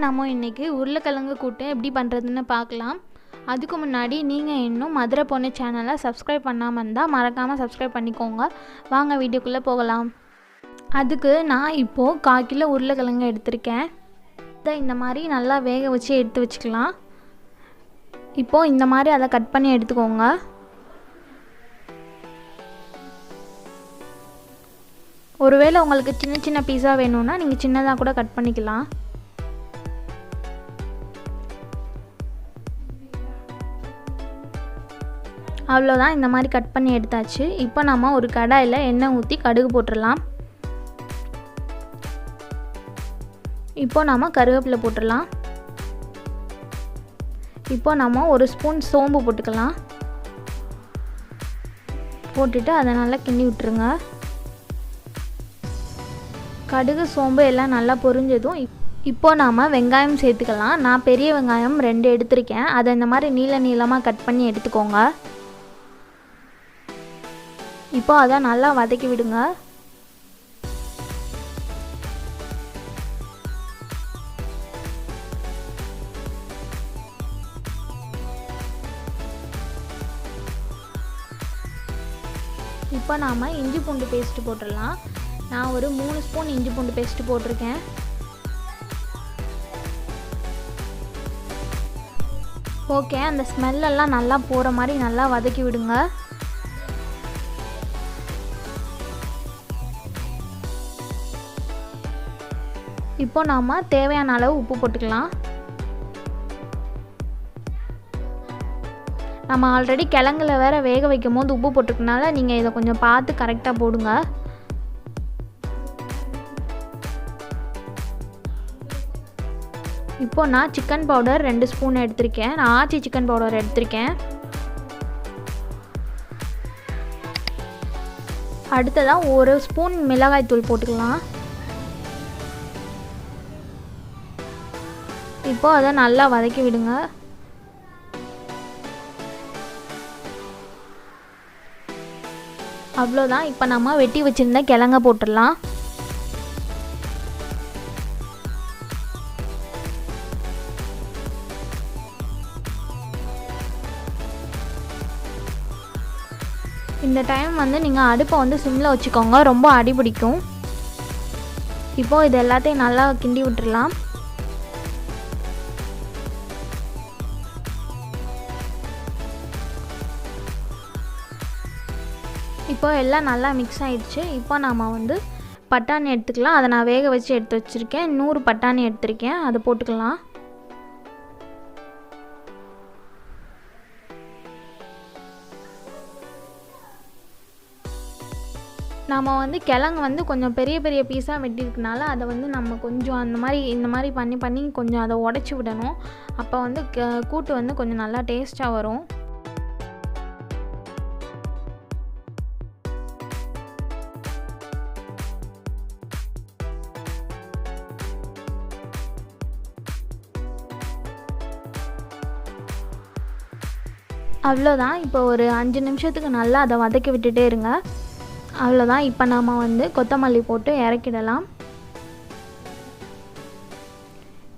நம்ம இன்றைக்கி உருளைக்கிழங்கு கூட்டு எப்படி பண்ணுறதுன்னு பார்க்கலாம். அதுக்கு முன்னாடி நீங்கள் இன்னும் மதுரை பொண்ணு சேனலை சப்ஸ்கிரைப் பண்ணாமல் இருந்தால் மறக்காமல் சப்ஸ்கிரைப் பண்ணிக்கோங்க. வாங்க வீடியோக்குள்ளே போகலாம். அதுக்கு நான் இப்போது 1/4 கிலோ உருளைக்கிழங்கு எடுத்திருக்கேன். இதை இந்த மாதிரி நல்லா வேக வச்சு எடுத்து வச்சுக்கலாம். இப்போது இந்த மாதிரி அதை கட் பண்ணி எடுத்துக்கோங்க. ஒருவேளை உங்களுக்கு சின்ன சின்ன பீஸாக வேணும்னா நீங்கள் சின்னதாக கூட கட் பண்ணிக்கலாம். அவ்வளோதான், இந்த மாதிரி கட் பண்ணி எடுத்தாச்சு. இப்போ நம்ம ஒரு கடாயில் எண்ணெய் ஊற்றி கடுகு போட்டுடலாம். இப்போ நம்ம கருவேப்பிலை போட்டுடலாம். இப்போ நம்ம ஒரு ஸ்பூன் சோம்பு போட்டுக்கலாம். போட்டுட்டு அதை நல்லா கிண்டி விட்டுருங்க. கடுகு சோம்பு எல்லாம் நல்லா பொரிஞ்சதும் இப்போ நாம் வெங்காயம் சேர்த்துக்கலாம். நான் பெரிய வெங்காயம் 2 எடுத்திருக்கேன். அதை இந்த மாதிரி நீளமாக கட் பண்ணி எடுத்துக்கோங்க. இப்போ அதை நல்லா வதக்கி விடுங்க. இப்போ நாம் இஞ்சி பூண்டு பேஸ்ட்டு போட்டுடலாம். நான் ஒரு 3 ஸ்பூன் இஞ்சி பூண்டு பேஸ்ட்டு போட்டிருக்கேன். ஓகே, அந்த ஸ்மெல்லெல்லாம் நல்லா போகிற மாதிரி நல்லா வதக்கி விடுங்க. இப்போ நாம் தேவையான அளவு உப்பு போட்டுக்கலாம். நம்ம ஆல்ரெடி கிழங்குல வேறு வேக வைக்கும் போது உப்பு போட்டுக்கனால நீங்கள் இதை கொஞ்சம் பார்த்து கரெக்டாக போடுங்க. இப்போ நான் சிக்கன் பவுடர் 2 ஸ்பூன் எடுத்திருக்கேன். நான் ஆச்சி சிக்கன் பவுடர் எடுத்திருக்கேன். அடுத்ததாக 1 ஸ்பூன் மிளகாய் தூள் போட்டுக்கலாம். இப்போ அதை நல்லா வதக்கி விடுங்க. அவ்வளோதான், இப்போ நம்ம வெட்டி வச்சுருந்த கிழங்க போட்டுடலாம். இந்த டைம் நீங்கள் அடுப்பை சிம்மில் வச்சுக்கோங்க, ரொம்ப அடி பிடிக்கும். இப்போது இது எல்லாத்தையும் நல்லா கிண்டி விட்டுடலாம். இப்போ எல்லாம் நல்லா மிக்ஸ் ஆகிடுச்சு. இப்போ நாம் பட்டாணி எடுத்துக்கலாம். அதை நான் வேக வச்சு எடுத்து வச்சுருக்கேன். 100 பட்டாணி எடுத்திருக்கேன், அதை போட்டுக்கலாம். நாம் கிழங்கு கொஞ்சம் பெரிய பெரிய பீஸாக வெட்டியிருக்கனால அதை நம்ம கொஞ்சம் இந்த மாதிரி பண்ணி கொஞ்சம் அதை உடச்சி விடணும். அப்போ கூட்டு கொஞ்சம் நல்லா டேஸ்ட்டாக வரும். அவ்வளோதான், இப்போ ஒரு 5 நிமிஷத்துக்கு நல்லா அதை வதக்கி விட்டுட்டே இருங்க. அவ்வளோதான், இப்போ நாம் கொத்தமல்லி போட்டு இறக்கிடலாம்.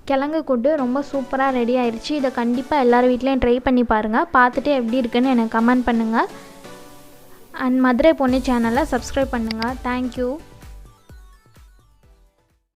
கிழங்கு கூட்டு ரொம்ப சூப்பராக ரெடி ஆயிடுச்சு. இதை கண்டிப்பாக எல்லார் வீட்லேயும் ட்ரை பண்ணி பாருங்கள். பார்த்துட்டு எப்படி இருக்குன்னு எனக்கு கமெண்ட் பண்ணுங்கள். அண்ட் மதுரை பொண்ணு சேனலை சப்ஸ்கிரைப் பண்ணுங்கள். தேங்க்யூ.